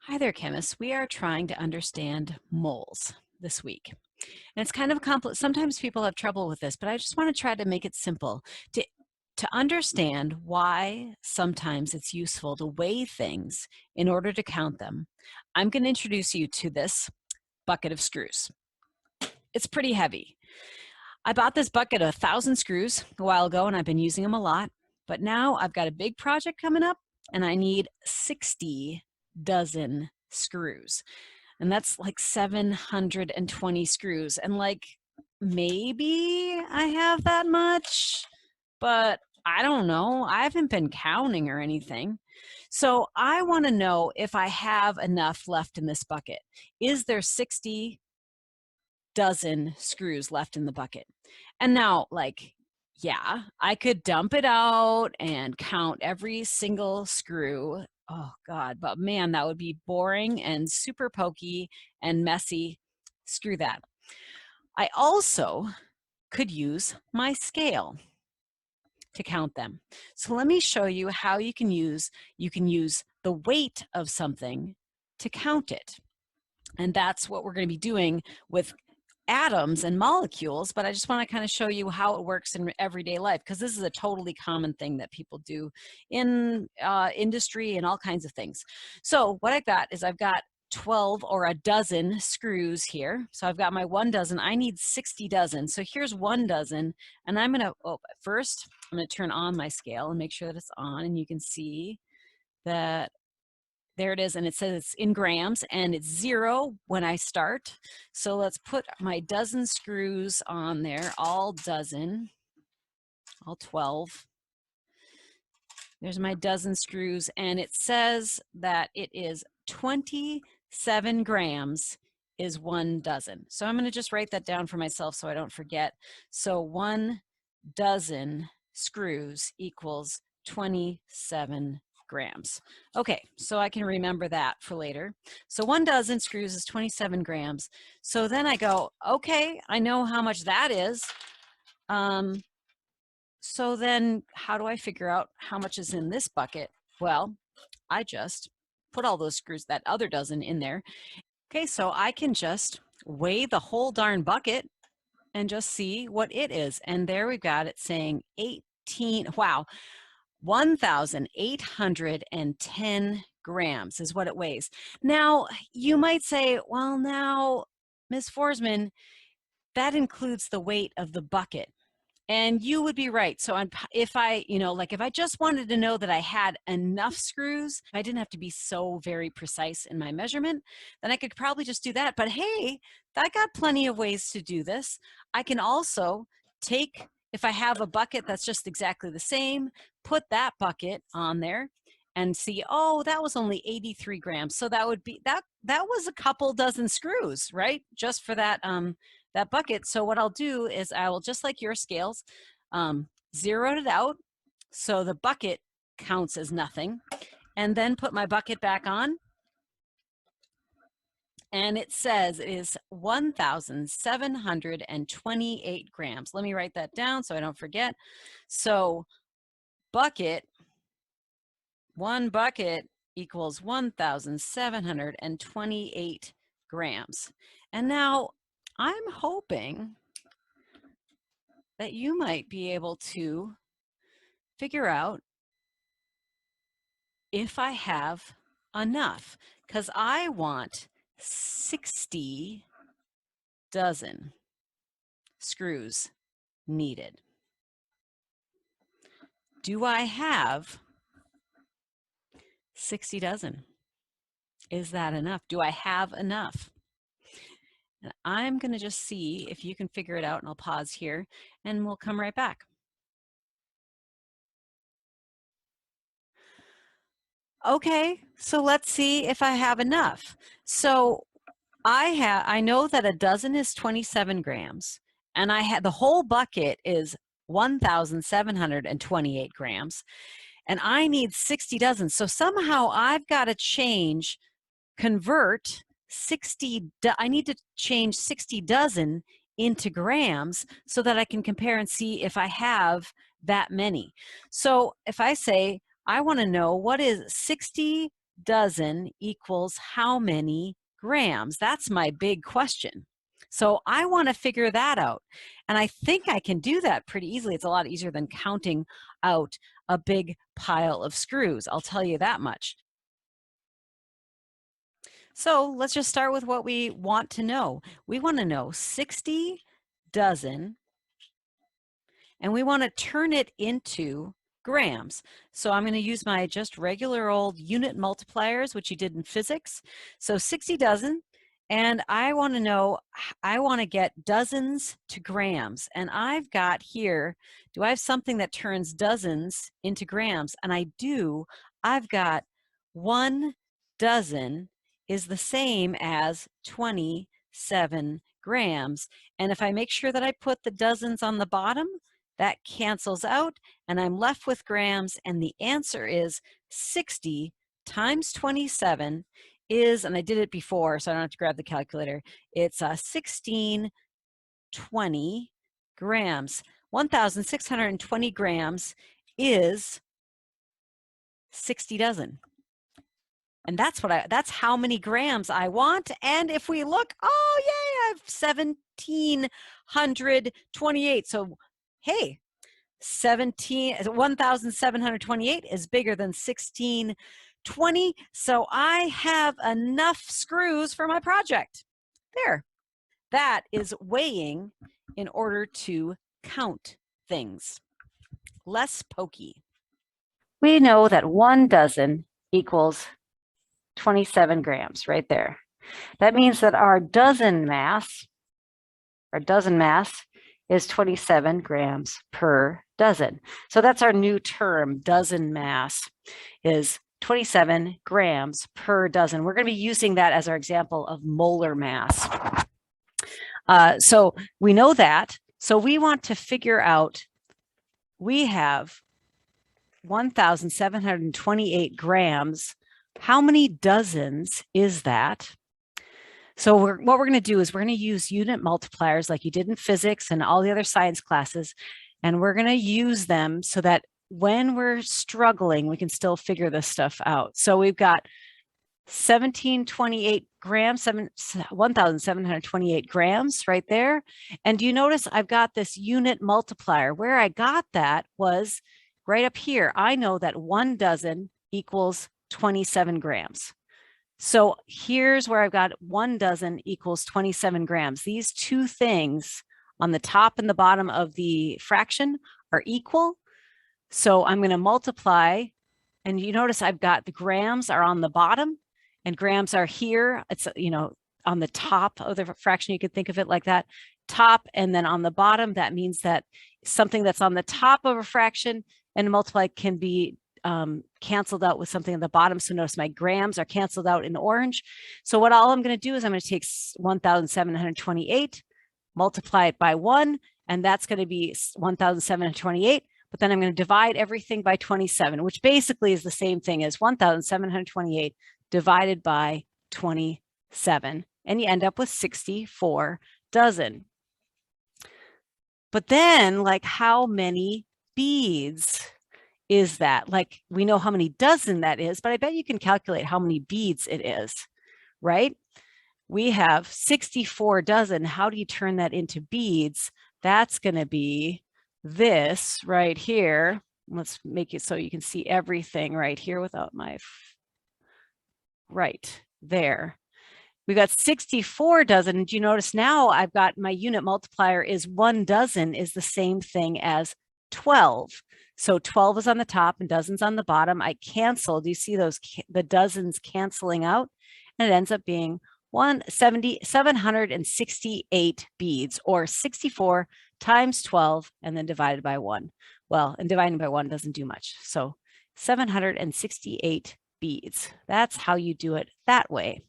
Hi there, chemists. We are trying to understand moles this week. And it's kind of complex. Sometimes people have trouble with this, but I just want to try to make it simple to understand why sometimes it's useful to weigh things in order to count them. I'm going to introduce you to this bucket of screws. It's pretty heavy. I bought this bucket of 1,000 screws a while ago, and I've been using them a lot. But now I've got a big project coming up, and I need 60 dozen screws. And that's like 720 screws. And like, maybe I have that much, but I don't know. I haven't been counting or anything. So I want to know if I have enough left in this bucket. Is there 60 dozen screws left in the bucket? And now, like, yeah, I could dump it out and count every single screw. Oh God, but man, that would be boring and super pokey and messy. Screw that. I also could use my scale to count them. So let me show you how you can use the weight of something to count it. And that's what we're going to be doing with atoms and molecules, but I just want to kind of show you how it works in everyday life, because this is a totally common thing that people do in industry and all kinds of things. So what I've got is I've got 12 or a dozen screws here. So I've got my 1 dozen. I need 60 dozen. So here's 1 dozen, and I'm going to, first I'm going to turn on my scale and make sure that it's on, and you can see that there it is, and it says it's in grams, and it's 0 when I start. So let's put my dozen screws on there, all dozen, all 12. There's my dozen screws, and it says that it is 27 grams is 1 dozen. So I'm going to just write that down for myself so I don't forget. So 1 dozen screws equals 27 grams. Okay, so I can remember that for later. So 1 dozen screws is 27 grams. So then I go, okay, I know how much that is. So then how do I figure out how much is in this bucket? Well, I just put all those screws, that other dozen, in there. Okay, so I can just weigh the whole darn bucket and just see what it is. And there we've got it saying 18, wow, 1,810 grams is what it weighs. Now, you might say, well, now, Ms. Forsman, that includes the weight of the bucket. And you would be right. So if I, like if I just wanted to know that I had enough screws, I didn't have to be so very precise in my measurement, then I could probably just do that. But hey, I got plenty of ways to do this. I can also take, if I have a bucket that's just exactly the same, put that bucket on there and see, oh, that was only 83 grams. So that would be, that was a couple dozen screws, right? Just for that, that bucket. So what I'll do is I will, just like your scales, zero it out so the bucket counts as nothing, and then put my bucket back on, and it says it is 1,728 grams. Let me write that down so I don't forget. So bucket, 1 bucket equals 1,728 grams. And now I'm hoping that you might be able to figure out if I have enough, because I want 60 dozen screws needed. Do I have 60 dozen? Is that enough? Do I have enough? And I'm going to just see if you can figure it out, and I'll pause here and we'll come right back. Okay, so let's see if I have enough. So I know that a dozen is 27 grams, and the whole bucket is 1,728 grams, and I need 60 dozen. So somehow I've got to convert 60, I need to change 60 dozen into grams so that I can compare and see if I have that many. So if I say, I want to know what is 60 dozen equals how many grams? That's my big question. So I want to figure that out. And I think I can do that pretty easily. It's a lot easier than counting out a big pile of screws. I'll tell you that much. So let's just start with what we want to know. We want to know 60 dozen, and we want to turn it into grams. So I'm going to use my just regular old unit multipliers, which you did in physics. So 60 dozen, and I want to know, I want to get dozens to grams. And I've got here, do I have something that turns dozens into grams? And I do. I've got 1 dozen is the same as 27 grams. And if I make sure that I put the dozens on the bottom, that cancels out, and I'm left with grams, and the answer is 60 times 27 is, and I did it before, so I don't have to grab the calculator, it's 1620 grams. 1,620 grams is 60 dozen. And that's how many grams I want. And if we look, oh yay, I have 1,728. So hey, 1,728 is bigger than 1,620. So I have enough screws for my project. There. That is weighing in order to count things. Less pokey. We know that 1 dozen equals 27 grams right there. That means that our dozen mass is 27 grams per dozen. So that's our new term, dozen mass is 27 grams per dozen. We're going to be using that as our example of molar mass. So we know that. So we want to figure out, we have 1,728 grams. How many dozens is that? So what we're going to do is we're going to use unit multipliers like you did in physics and all the other science classes, and we're going to use them so that when we're struggling, we can still figure this stuff out. So we've got 1,728 grams, 1,728 grams right there. And do you notice I've got this unit multiplier? Where I got that was right up here. I know that 1 dozen equals 27 grams. So here's where I've got 1 dozen equals 27 grams. These two things on the top and the bottom of the fraction are equal. So I'm going to multiply, and you notice I've got the grams are on the bottom and grams are here. It's, you know, on the top of the fraction, you could think of it like that, top, and then on the bottom, that means that something that's on the top of a fraction and multiply can be canceled out with something at the bottom. So notice my grams are canceled out in orange. So what all I'm going to do is I'm going to take 1,728, multiply it by 1, and that's going to be 1,728. But then I'm going to divide everything by 27, which basically is the same thing as 1,728 divided by 27. And you end up with 64 dozen. But then, like, how many beads is that? Like, we know how many dozen that is, but I bet you can calculate how many beads it is, right? We have 64 dozen. How do you turn that into beads? That's going to be this right here. Let's make it so you can see everything right here without my, right there. We got 64 dozen. Do you notice now I've got my unit multiplier is 1 dozen is the same thing as 12. So 12 is on the top and dozens on the bottom. I cancel. Do you see those, the dozens canceling out? And it ends up being 768 beads, or 64 times 12 and then divided by 1. Well, and dividing by 1 doesn't do much. So 768 beads. That's how you do it that way.